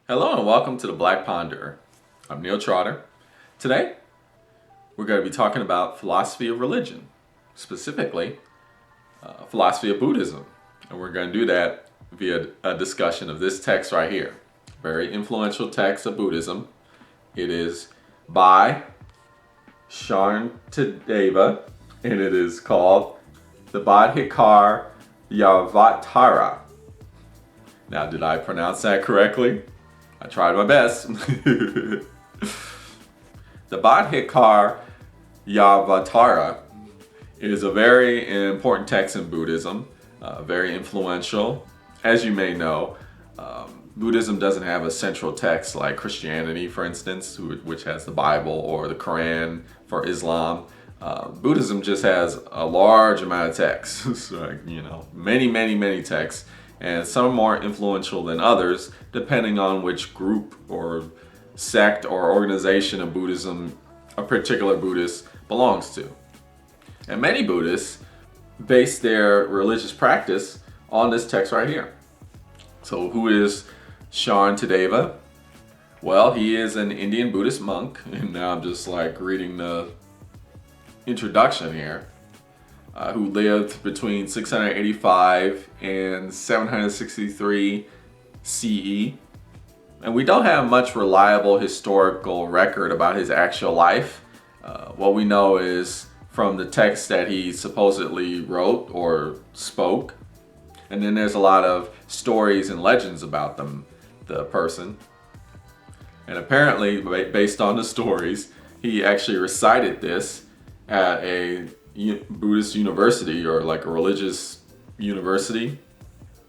Hello and welcome to the Black Ponderer. I'm Neil Trotter. Today, we're going to be talking about philosophy of religion, specifically philosophy of Buddhism. And we're going to do that via a discussion of this text right here. Very influential text of Buddhism. It is by Śāntideva, and it is called the Bodhicaryāvatāra. Now, did I pronounce that correctly? I tried my best. The Bodhicaryāvatāra is a very important text in Buddhism, very influential. As you may know, Buddhism doesn't have a central text like Christianity, for instance, which has the Bible, or the Quran for Islam. Buddhism just has a large amount of texts, many texts. And some more influential than others, depending on which group or sect or organization of Buddhism a particular Buddhist belongs to. And many Buddhists base their religious practice on this text right here. So who is Śāntideva? Well, he is an Indian Buddhist monk, and now I'm just reading the introduction here. Who lived between 685 and 763 CE. And we don't have much reliable historical record about his actual life. What we know is from the text that he supposedly wrote or spoke. And then there's a lot of stories and legends about the person. And apparently, based on the stories, he actually recited this at a Buddhist university, or like a religious university.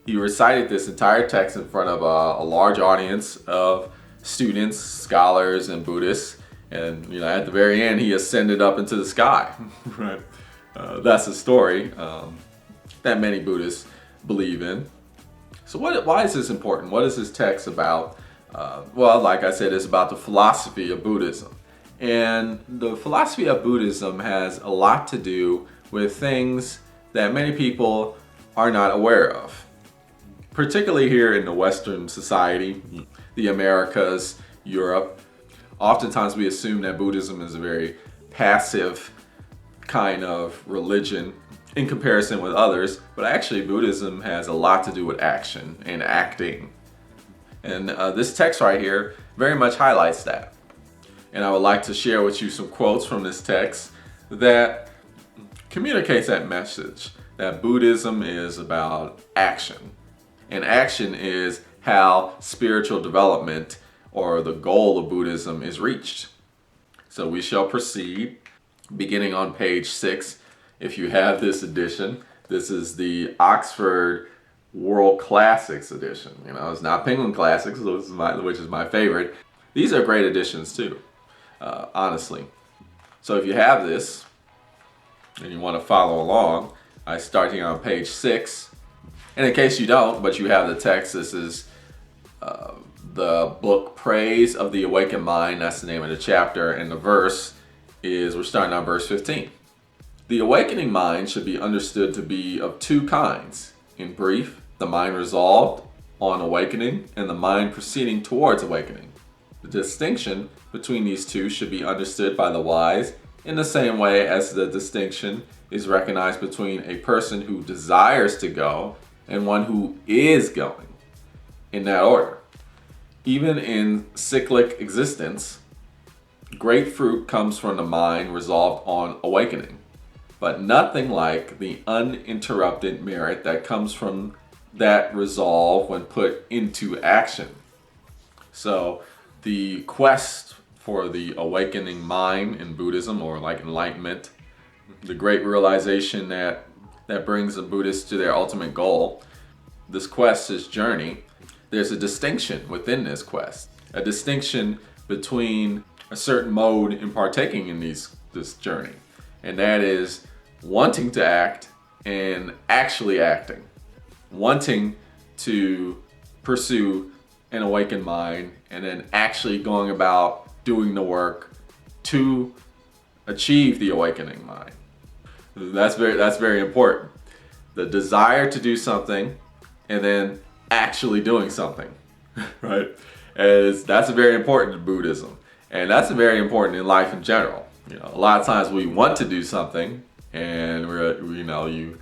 He recited this entire text in front of a large audience of students, scholars, and Buddhists. And at the very end, he ascended up into the sky. Right? That's a story that many Buddhists believe in. So why is this important? What is this text about? Well, like I said, it's about the philosophy of Buddhism. And the philosophy of Buddhism has a lot to do with things that many people are not aware of. Particularly here in the Western society, the Americas, Europe. Oftentimes we assume that Buddhism is a very passive kind of religion in comparison with others, but actually Buddhism has a lot to do with action and acting. And this text right here very much highlights that. And I would like to share with you some quotes from this text that communicates that message, that Buddhism is about action. And action is how spiritual development, or the goal of Buddhism, is reached. So we shall proceed, beginning on page 6. If you have this edition, this is the Oxford World Classics edition. It's not Penguin Classics, which is my favorite. These are great editions too. Honestly. So if you have this and you want to follow along, I start here on page 6. And in case you don't, but you have the text, this is the book Praise of the Awakened Mind. That's the name of the chapter. And the verse is, we're starting on verse 15. The awakening mind should be understood to be of two kinds. In brief, the mind resolved on awakening and the mind proceeding towards awakening. The distinction between these two should be understood by the wise in the same way as the distinction is recognized between a person who desires to go and one who is going, in that order. Even in cyclic existence, great fruit comes from the mind resolved on awakening, but nothing like the uninterrupted merit that comes from that resolve when put into action. So, the quest for the awakening mind in Buddhism, or like enlightenment, the great realization that brings the Buddhists to their ultimate goal, this quest, this journey, there's a distinction within this quest. A distinction between a certain mode in partaking in this journey. And that is wanting to act and actually acting. Wanting to pursue an awakened mind, and then actually going about doing the work to achieve the awakening mind. That's very important. The desire to do something and then actually doing something, right? As that's very important in Buddhism. And that's very important in life in general. A lot of times we want to do something and you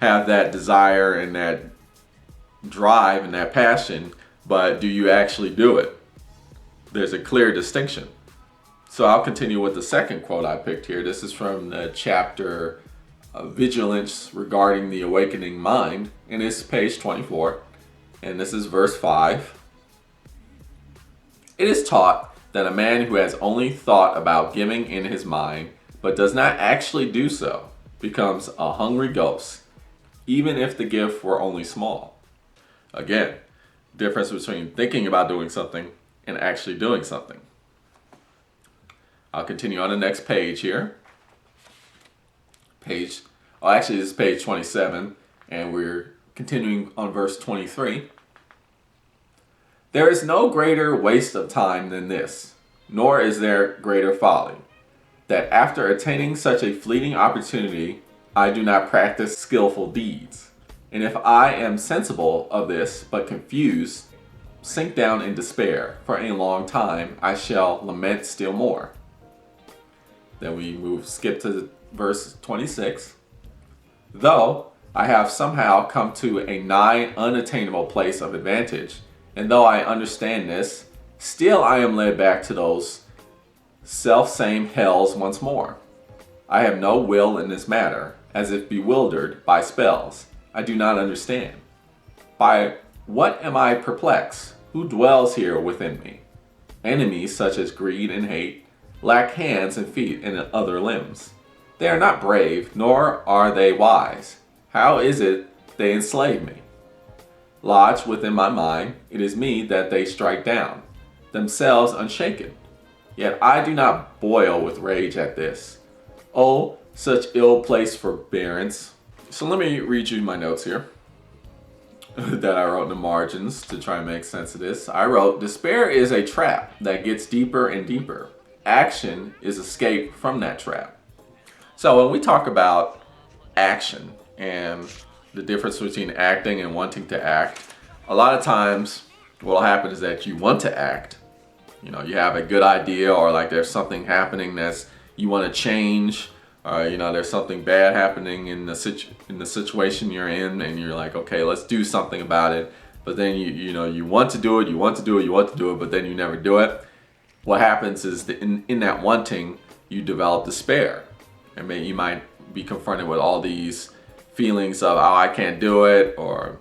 have that desire and that drive and that passion, but do you actually do it? There's a clear distinction. So I'll continue with the second quote I picked here. This is from the chapter Vigilance regarding the awakening mind, and it's page 24, and this is verse 5. It is taught that a man who has only thought about giving in his mind, but does not actually do so, becomes a hungry ghost, even if the gift were only small. Again, difference between thinking about doing something and actually doing something. I'll continue on the next page here. This is page 27, and we're continuing on verse 23. There is no greater waste of time than this, nor is there greater folly, that after attaining such a fleeting opportunity, I do not practice skillful deeds. And if I am sensible of this, but confused, sink down in despair. For a long time, I shall lament still more. Then we skip to verse 26. Though I have somehow come to a nigh unattainable place of advantage, and though I understand this, still I am led back to those self-same hells once more. I have no will in this matter, as if bewildered by spells. I do not understand. By what am I perplexed? Who dwells here within me? Enemies such as greed and hate lack hands and feet and other limbs. They are not brave, nor are they wise. How is it they enslave me? Lodged within my mind, it is me that they strike down, themselves unshaken. Yet I do not boil with rage at this. Oh, such ill-placed forbearance. So let me read you my notes here that I wrote in the margins to try and make sense of this. I wrote, despair is a trap that gets deeper and deeper. Action is escape from that trap. So when we talk about action and the difference between acting and wanting to act, a lot of times what will happen is that you want to act. You have a good idea, or like there's something happening that's you want to change, or there's something bad happening in the situation you're in, and you're like, okay, let's do something about it. But then you want to do it, but then you never do it. What happens is that in that wanting, you develop despair, and you might be confronted with all these feelings of, oh, I can't do it, or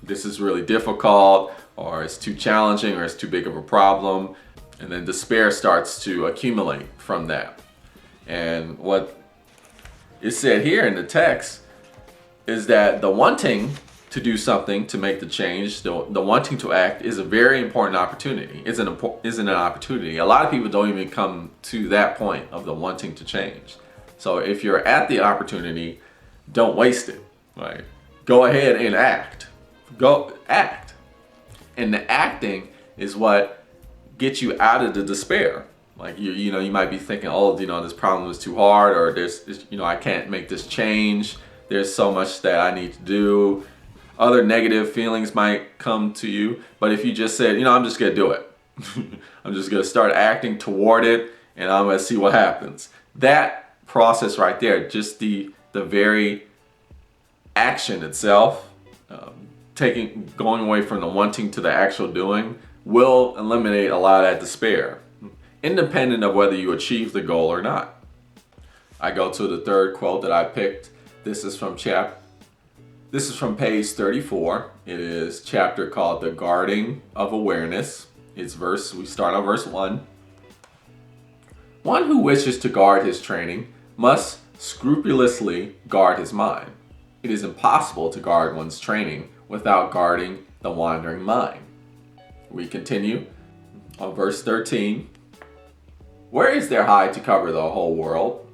this is really difficult, or it's too challenging, or it's too big of a problem. And then despair starts to accumulate from that. And what is said here in the text is that the wanting to do something, to make the change, the wanting to act is a very important opportunity. Isn't an opportunity. A lot of people don't even come to that point of the wanting to change. So if you're at the opportunity, don't waste it. Right? Go ahead and act. Go act. And the acting is what gets you out of the despair. Like you might be thinking, oh, this problem is too hard, or I can't make this change. There's so much that I need to do. Other negative feelings might come to you. But if you just said, I'm just gonna do it. I'm just gonna start acting toward it, and I'm gonna see what happens. That process right there, just the very action itself, going away from the wanting to the actual doing, will eliminate a lot of that despair, independent of whether you achieve the goal or not. I go to the third quote that I picked. This is from page 34. It is chapter called The Guarding of Awareness. We start on verse 1. One who wishes to guard his training must scrupulously guard his mind. It is impossible to guard one's training without guarding the wandering mind. We continue on verse 13. Where is there hide to cover the whole world?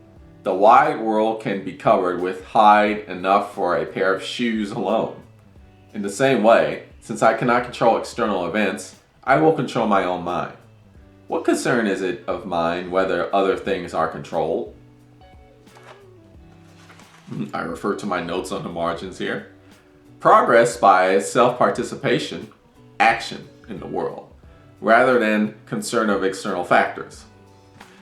The wide world can be covered with hide enough for a pair of shoes alone. In the same way, since I cannot control external events, I will control my own mind. What concern is it of mine whether other things are controlled? I refer to my notes on the margins here. Progress by self-participation, action in the world. rather than concern of external factors.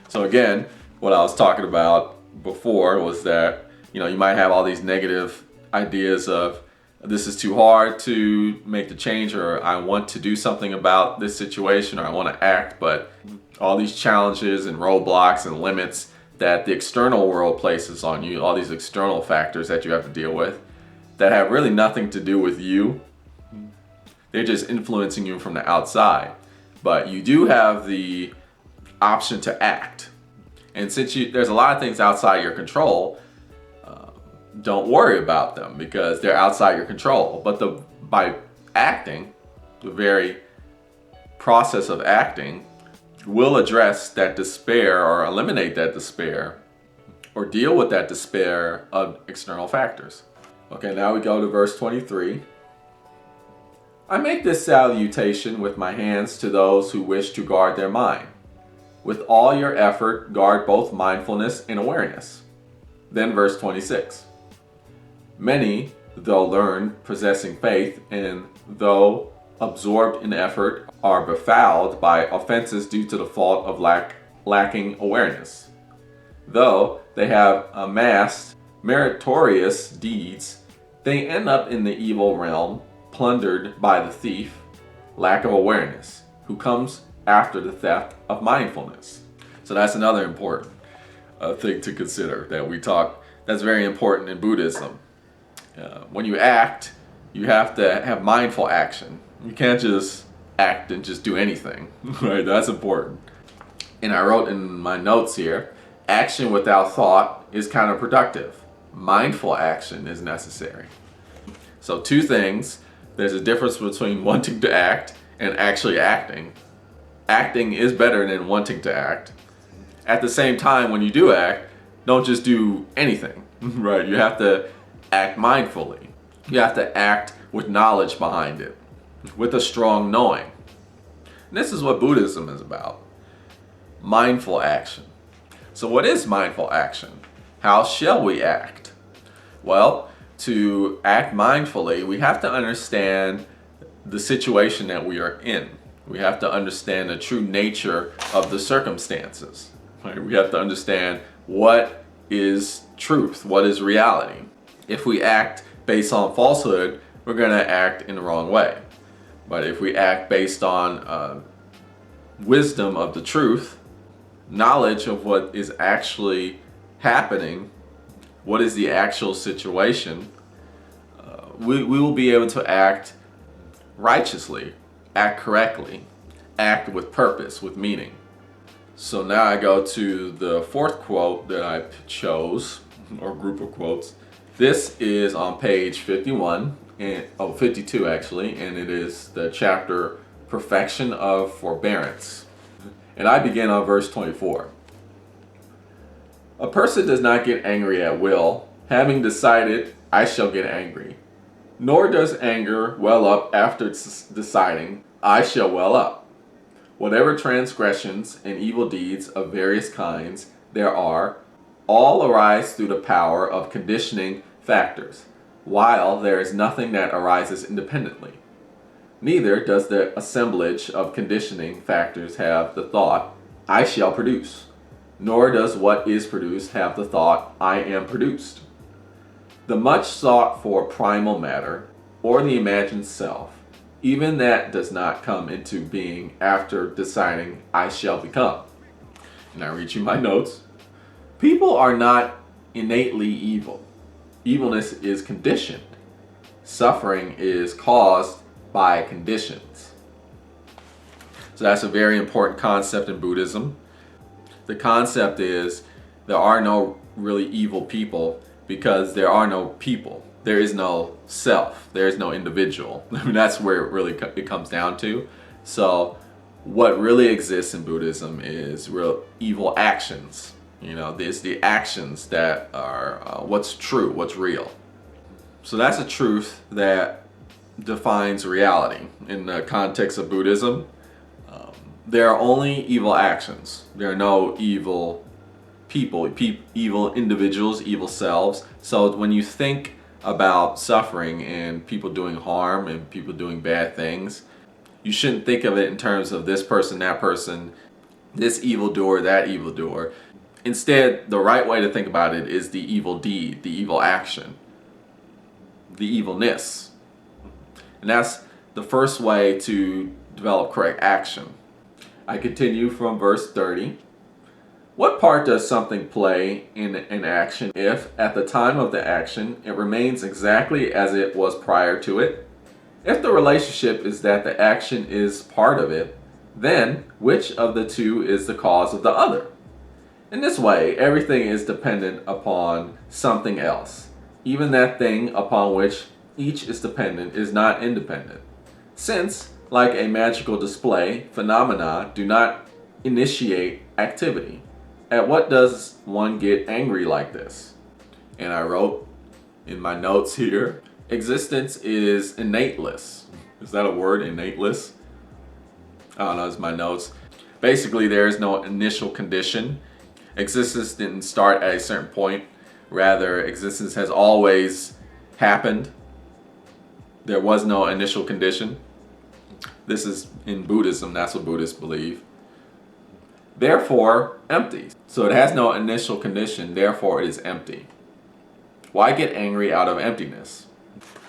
So again, what I was talking about before was that, you might have all these negative ideas of this is too hard to make the change, or I want to do something about this situation, or I want to act, but all these challenges and roadblocks and limits that the external world places on you, all these external factors that you have to deal with that have really nothing to do with you. They're just influencing you from the outside. But you do have the option to act. And since there's a lot of things outside your control, don't worry about them because they're outside your control. But by acting, the very process of acting will address that despair or eliminate that despair or deal with that despair of external factors. Okay, now we go to verse 23. I make this salutation with my hands to those who wish to guard their mind. With all your effort, guard both mindfulness and awareness. Then verse 26. Many, though learned, possessing faith, and though absorbed in effort, are befouled by offenses due to the fault of lacking awareness. Though they have amassed meritorious deeds, they end up in the evil realm, plundered by the thief, lack of awareness, who comes after the theft of mindfulness. So that's another important thing to consider that's very important in Buddhism. When you act, you have to have mindful action. You can't just act and just do anything, right? That's important. And I wrote in my notes here, action without thought is counterproductive. Mindful action is necessary. So two things. There's a difference between wanting to act and actually acting. Acting is better than wanting to act. At the same time, when you do act, don't just do anything, right? You have to act mindfully. You have to act with knowledge behind it, with a strong knowing. And this is what Buddhism is about. Mindful action. So what is mindful action? How shall we act? Well, to act mindfully, we have to understand the situation that we are in. We have to understand the true nature of the circumstances. Right? We have to understand what is truth, what is reality. If we act based on falsehood, we're going to act in the wrong way. But if we act based on wisdom of the truth, knowledge of what is actually happening, what is the actual situation, we will be able to act righteously, act correctly, act with purpose, with meaning. So now I go to the fourth quote that I chose, or group of quotes. This is on page 52 actually, and it is the chapter Perfection of Forbearance. And I begin on verse 24. A person does not get angry at will, having decided, I shall get angry. Nor does anger well up after deciding, I shall well up. Whatever transgressions and evil deeds of various kinds there are, all arise through the power of conditioning factors, while there is nothing that arises independently. Neither does the assemblage of conditioning factors have the thought, I shall produce, nor does what is produced have the thought, I am produced. The much sought for primal matter, or the imagined self, even that does not come into being after deciding, I shall become. And I read you my notes. People are not innately evil. Evilness is conditioned. Suffering is caused by conditions. So that's a very important concept in Buddhism. The concept is there are no really evil people because there are no people. There is no self. There is no individual. I mean, that's where it comes down to. So what really exists in Buddhism is real evil actions. There's the actions that are what's true, what's real. So that's a truth that defines reality. In the context of Buddhism, there are only evil actions. There are no evil people, evil individuals, evil selves. So when you think about suffering and people doing harm and people doing bad things, You shouldn't think of it in terms of this person, that person, this evildoer, that evildoer. Instead, the right way to think about it is the evil deed, the evil action, the evilness. And that's the first way to develop correct action. I continue from verse 30. What part does something play in an action if, at the time of the action, it remains exactly as it was prior to it? If the relationship is that the action is part of it, then which of the two is the cause of the other? In this way, everything is dependent upon something else. Even that thing upon which each is dependent is not independent. Since, like a magical display, phenomena do not initiate activity. At what does one get angry like this? And I wrote in my notes here, existence is innateless. Is that a word, innateless? I don't know, it's my notes. Basically, there is no initial condition. Existence didn't start at a certain point. Rather, existence has always happened. There was no initial condition. This is in Buddhism, that's what Buddhists believe. Therefore, empty. So it has no initial condition, therefore it is empty. Why get angry out of emptiness?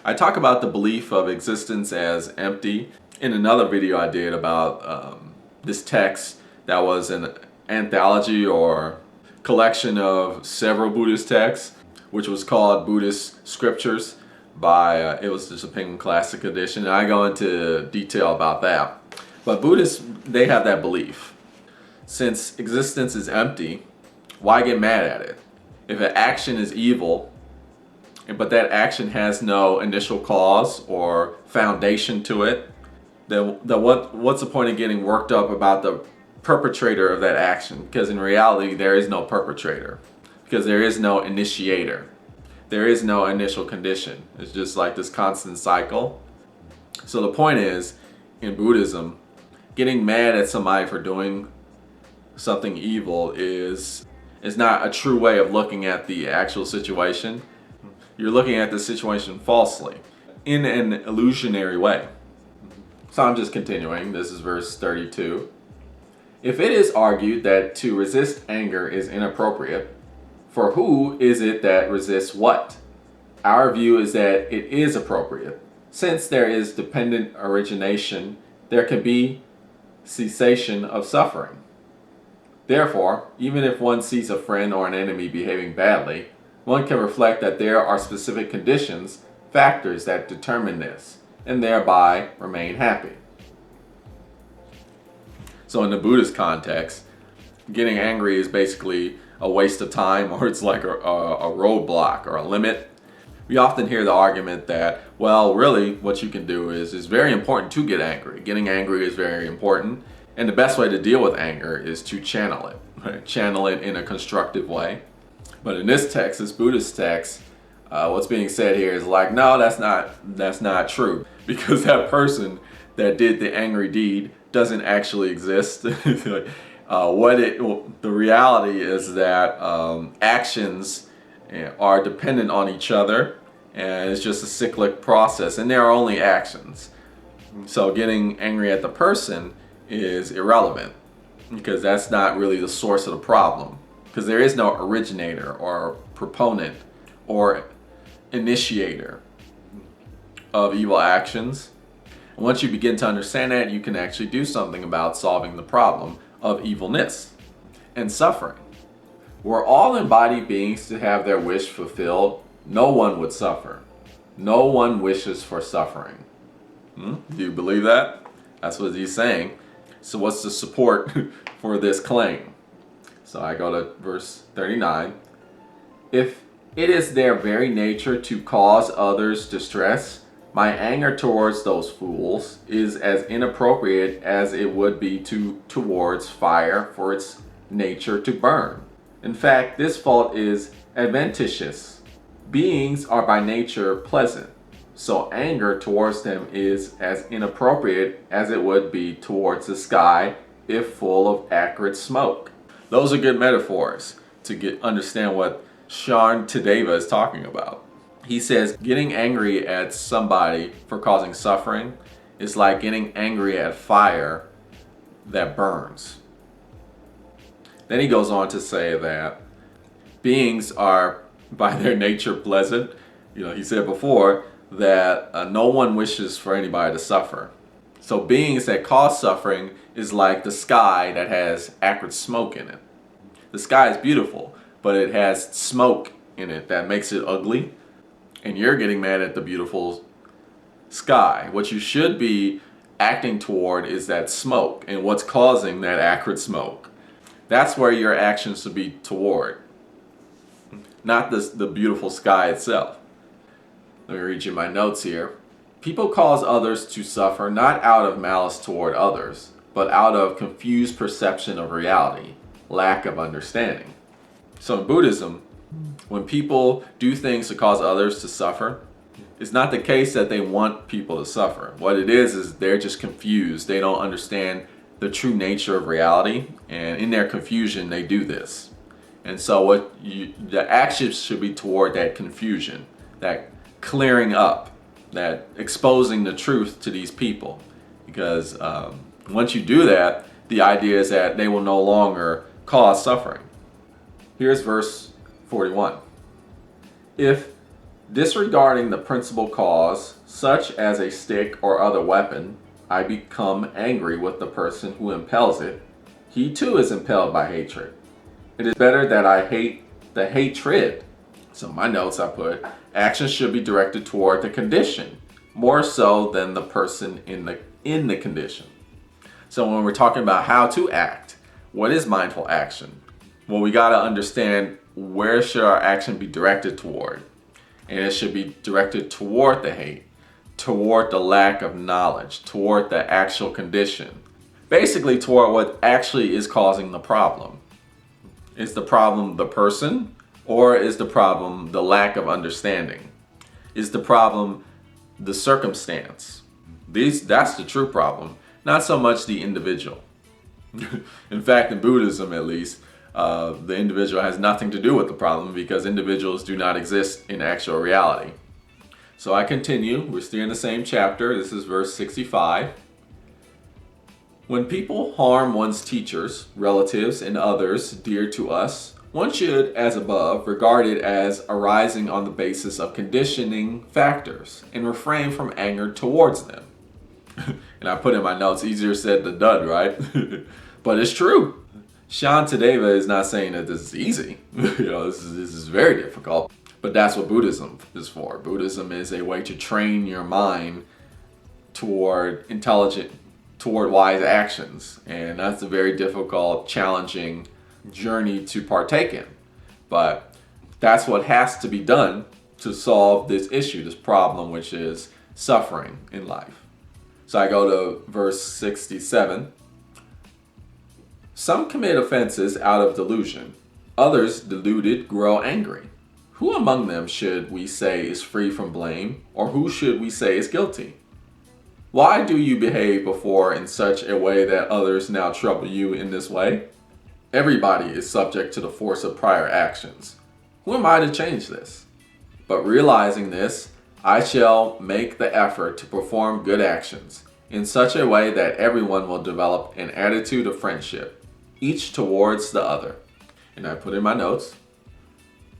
I talk about the belief of existence as empty in another video I did about this text that was an anthology or collection of several Buddhist texts, which was called Buddhist Scriptures by, it was just a Penguin Classic edition, and I go into detail about that. But Buddhists, they have that belief. Since existence is empty, why get mad at it? If an action is evil, but that action has no initial cause or foundation to it, then what's the point of getting worked up about the perpetrator of that action? Because in reality, there is no perpetrator. Because there is no initiator. There is no initial condition. It's just like this constant cycle. So the point is, in Buddhism, getting mad at somebody for doing something evil is not a true way of looking at the actual situation. You're looking at the situation falsely, in an illusionary way. So I'm just continuing. This is verse 32. If it is argued that to resist anger is inappropriate, for who is it that resists what? Our view is that it is appropriate. Since there is dependent origination, there can be cessation of suffering. Therefore, even if one sees a friend or an enemy behaving badly, one can reflect that there are specific conditions, factors that determine this, and thereby remain happy. So in the Buddhist context, getting angry is basically a waste of time, or it's like a roadblock or a limit. We often hear the argument that, well, really what you can do is it's very important to get angry. Getting angry is very important. And the best way to deal with anger is to channel it, right? Channel it in a constructive way. But in this text, this Buddhist text, what's being said here is like, no, that's not true. Because that person that did the angry deed doesn't actually exist. The reality is that actions are dependent on each other, and it's just a cyclic process, and there are only actions. So getting angry at the person is irrelevant, because that's not really the source of the problem, because there is no originator or proponent or initiator of evil actions. And once you begin to understand that, you can actually do something about solving the problem of evilness and suffering. Were all embodied beings to have their wish fulfilled, no one would suffer. No one wishes for suffering. Do you believe that? That's what he's saying. So what's the support for this claim? So I go to verse 39. If it is their very nature to cause others distress, my anger towards those fools is as inappropriate as it would be towards fire for its nature to burn. In fact, this fault is adventitious. Beings are by nature pleasant, so anger towards them is as inappropriate as it would be towards the sky if full of acrid smoke. Those are good metaphors to understand what Śāntideva is talking about. He says getting angry at somebody for causing suffering is like getting angry at fire that burns. Then he goes on to say that beings are by their nature pleasant. He said before that no one wishes for anybody to suffer. So beings that cause suffering is like the sky that has acrid smoke in it. The sky is beautiful, but it has smoke in it that makes it ugly. And you're getting mad at the beautiful sky. What you should be acting toward is that smoke and what's causing that acrid smoke. That's where your actions should be toward, not the beautiful sky itself. Let me read you my notes here. People cause others to suffer not out of malice toward others, but out of confused perception of reality, lack of understanding. So in Buddhism, when people do things to cause others to suffer, it's not the case that they want people to suffer. What it is they're just confused. They don't understand the true nature of reality, and in their confusion they do this. And so the actions should be toward that confusion, that clearing up, that exposing the truth to these people. Because once you do that, the idea is that they will no longer cause suffering. Here's verse 41. If disregarding the principal cause, such as a stick or other weapon, I become angry with the person who impels it, he too is impelled by hatred. It is better that I hate the hatred. So in my notes I put, actions should be directed toward the condition, more so than the person in the condition. So when we're talking about how to act, what is mindful action? Well, we got to understand where should our action be directed toward. And it should be directed toward the hate, toward the lack of knowledge, toward the actual condition. Basically toward what actually is causing the problem. Is the problem the person, or is the problem the lack of understanding? Is the problem the circumstance? That's the true problem, not so much the individual. In fact, in Buddhism at least, the individual has nothing to do with the problem because individuals do not exist in actual reality. So I continue. We're still in the same chapter. This is verse 65. When people harm one's teachers, relatives, and others dear to us, one should, as above, regard it as arising on the basis of conditioning factors and refrain from anger towards them. And I put in my notes, easier said than done, right? But it's true. Śāntideva is not saying that this is easy. This is very difficult. But that's what Buddhism is for. Buddhism is a way to train your mind toward wise actions. And that's a very difficult, challenging journey to partake in. But that's what has to be done to solve this issue, this problem, which is suffering in life. So I go to verse 67. Some commit offenses out of delusion. Others, deluded, grow angry. Who among them should we say is free from blame, or who should we say is guilty? Why do you behave before in such a way that others now trouble you in this way? Everybody is subject to the force of prior actions. Who am I to change this? But realizing this, I shall make the effort to perform good actions in such a way that everyone will develop an attitude of friendship, each towards the other. And I put in my notes,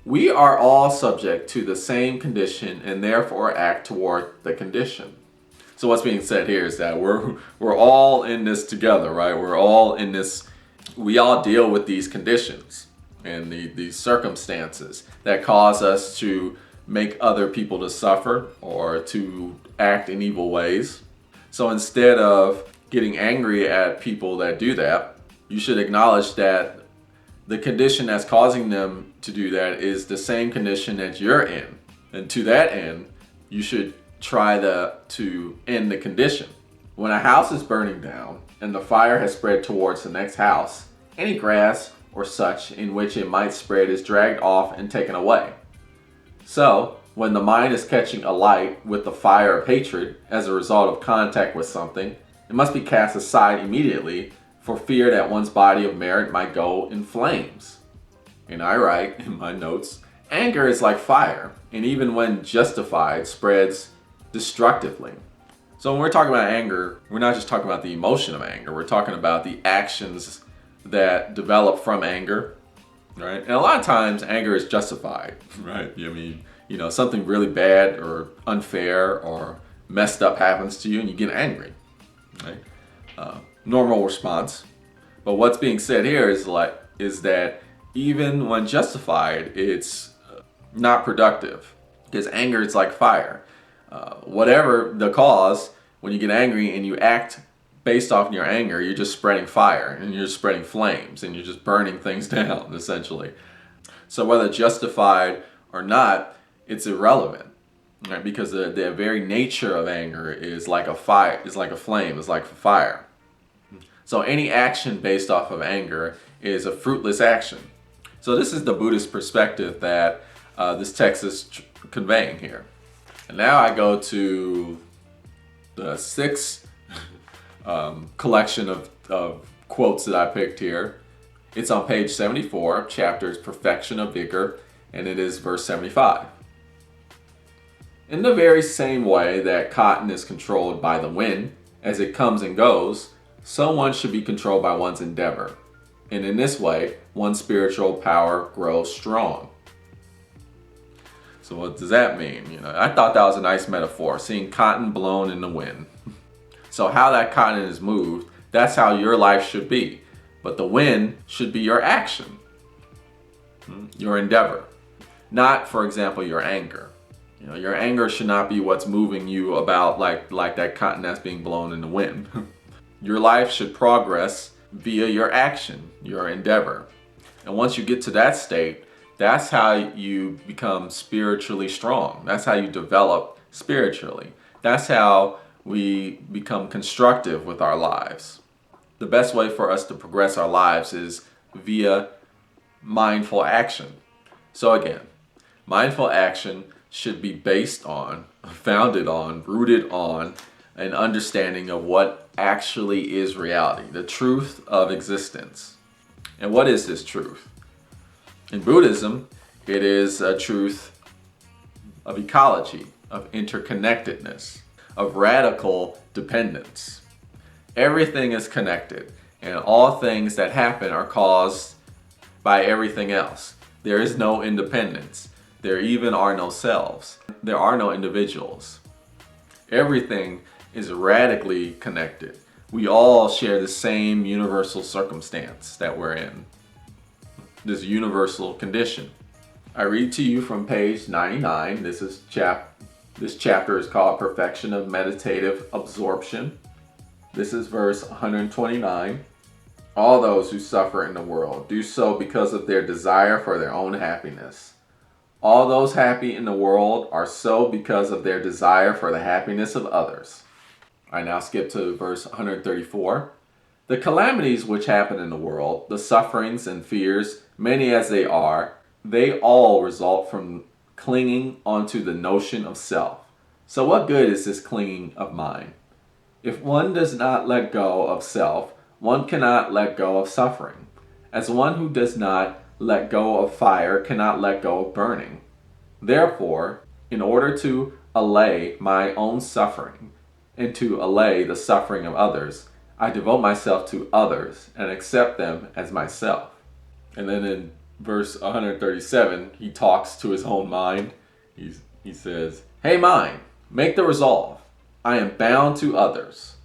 we are all subject to the same condition and therefore act toward the condition. So what's being said here is that we're all in this together, right? We're all in this, we all deal with these conditions and these circumstances that cause us to make other people to suffer or to act in evil ways. So instead of getting angry at people that do that, you should acknowledge that the condition that's causing them to do that is the same condition that you're in. And to that end, you should try to end the condition. When a house is burning down and the fire has spread towards the next house, any grass or such in which it might spread is dragged off and taken away. So, when the mind is catching alight with the fire of hatred as a result of contact with something, it must be cast aside immediately for fear that one's body of merit might go in flames. And I write in my notes, anger is like fire, and even when justified, spreads destructively. So when we're talking about anger, we're not just talking about the emotion of anger. We're talking about the actions that develop from anger, right? And a lot of times anger is justified, right? I mean, something really bad or unfair or messed up happens to you and you get angry, right? Normal response. But what's being said here is that even when justified, it's not productive, because anger is like fire. Whatever the cause, when you get angry and you act based off your anger, you're just spreading fire and you're just spreading flames and you're just burning things down, essentially. So whether justified or not, it's irrelevant, right? Because the very nature of anger is like a fire, is like a flame, is like fire. So any action based off of anger is a fruitless action. So this is the Buddhist perspective that this text is conveying here. And now I go to the sixth collection of quotes that I picked here. It's on page 74, chapters Perfection of Vigor, and it is verse 75. In the very same way that cotton is controlled by the wind as it comes and goes, so one should be controlled by one's endeavor. And in this way, one's spiritual power grows strong. So what does that mean? I thought that was a nice metaphor, seeing cotton blown in the wind. So how that cotton is moved, that's how your life should be. But the wind should be your action, your endeavor. Not, for example, your anger. Your anger should not be what's moving you about like that cotton that's being blown in the wind. Your life should progress via your action, your endeavor. And once you get to that state, that's how you become spiritually strong. That's how you develop spiritually. That's how we become constructive with our lives. The best way for us to progress our lives is via mindful action. So again, mindful action should be based on, founded on, rooted on an understanding of what actually is reality, the truth of existence. And what is this truth? In Buddhism, it is a truth of ecology, of interconnectedness, of radical dependence. Everything is connected, and all things that happen are caused by everything else. There is no independence. There even are no selves. There are no individuals. Everything is radically connected. We all share the same universal circumstance that we're in, this universal condition. I read to you from page 99. This chapter is called Perfection of Meditative Absorption. This is verse 129. All those who suffer in the world do so because of their desire for their own happiness. All those happy in the world are so because of their desire for the happiness of others. I now skip to verse 134. The calamities which happen in the world, the sufferings and fears, many as they all result from clinging onto the notion of self. So what good is this clinging of mine? If one does not let go of self, one cannot let go of suffering, as one who does not let go of fire cannot let go of burning. Therefore, in order to allay my own suffering and to allay the suffering of others, I devote myself to others and accept them as myself. And then in verse 137, he talks to his own mind. He says, Hey mind, make the resolve. I am bound to others.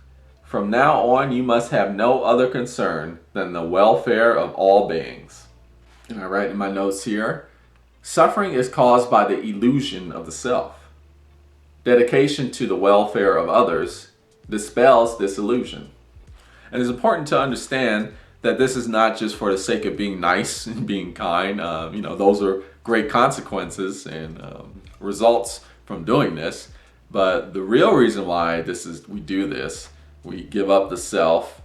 From now on, you must have no other concern than the welfare of all beings. And I write in my notes here, suffering is caused by the illusion of the self. Dedication to the welfare of others dispels this illusion. And it's important to understand that this is not just for the sake of being nice and being kind. Those are great consequences and results from doing this. But the real reason why we do this, we give up the self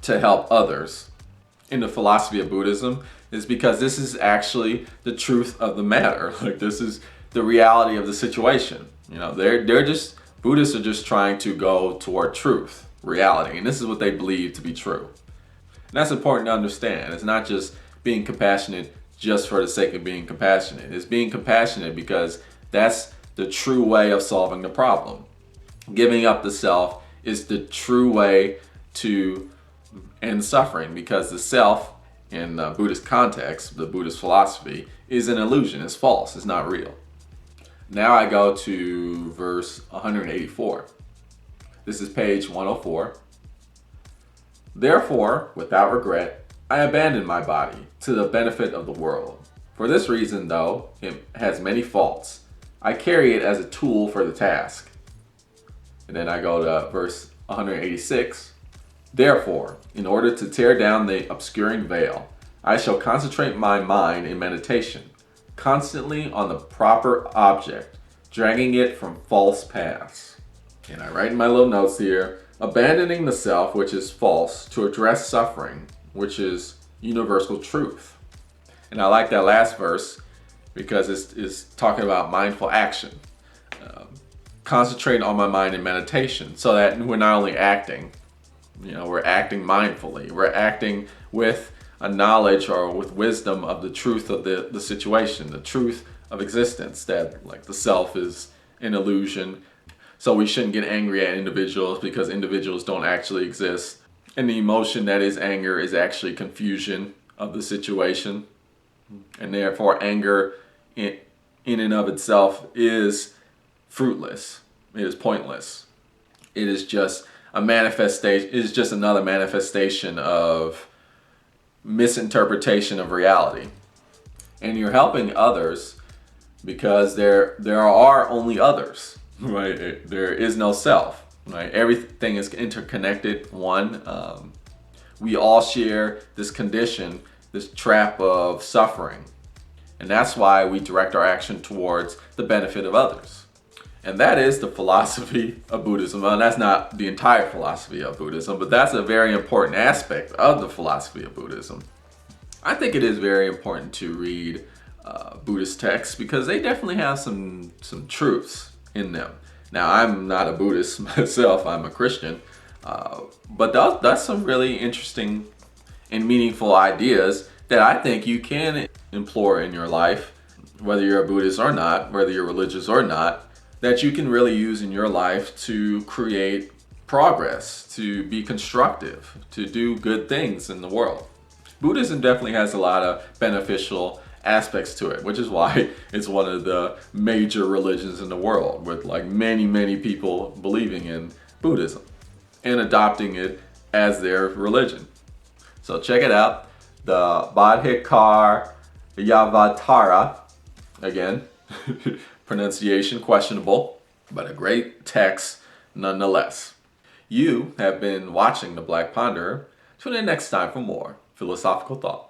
to help others in the philosophy of Buddhism, is because this is actually the truth of the matter. Like, this is the reality of the situation. Buddhists are just trying to go toward truth, reality, and this is what they believe to be true. And that's important to understand. It's not just being compassionate just for the sake of being compassionate. It's being compassionate because that's the true way of solving the problem. Giving up the self is the true way to end suffering, because the self, in the Buddhist context, the Buddhist philosophy, is an illusion, it's false, it's not real. Now I go to verse 184. This is page 104. Therefore, without regret, I abandon my body to the benefit of the world. For this reason, though it has many faults, I carry it as a tool for the task. And then I go to verse 186. Therefore, in order to tear down the obscuring veil, I shall concentrate my mind in meditation, constantly on the proper object, dragging it from false paths. And I write in my little notes here, abandoning the self, which is false, to address suffering, which is universal truth. And I like that last verse because it's talking about mindful action. Concentrate on my mind in meditation, so that we're not only acting, we're acting mindfully. We're acting with a knowledge or with wisdom of the truth of the situation, the truth of existence, that like the self is an illusion. So we shouldn't get angry at individuals because individuals don't actually exist. And the emotion that is anger is actually confusion of the situation. And therefore anger in and of itself is fruitless. It is pointless. It is just a manifestation. It is just another manifestation of misinterpretation of reality. And you're helping others because there are only others, right? There is no self, right? Everything is interconnected. We all share this condition, this trap of suffering. And that's why we direct our action towards the benefit of others. And that is the philosophy of Buddhism. Well, that's not the entire philosophy of Buddhism, but that's a very important aspect of the philosophy of Buddhism. I think it is very important to read Buddhist texts because they definitely have some truths in them. Now, I'm not a Buddhist myself, I'm a Christian, but that's some really interesting and meaningful ideas that I think you can employ in your life, whether you're a Buddhist or not, whether you're religious or not, that you can really use in your life to create progress, to be constructive, to do good things in the world. Buddhism definitely has a lot of beneficial aspects to it, which is why it's one of the major religions in the world, with like many people believing in Buddhism and adopting it as their religion. So check it out, the Bodhicaryāvatāra, again, pronunciation questionable, but a great text nonetheless. You have been watching The Black Ponderer. Tune in next time for more philosophical thought.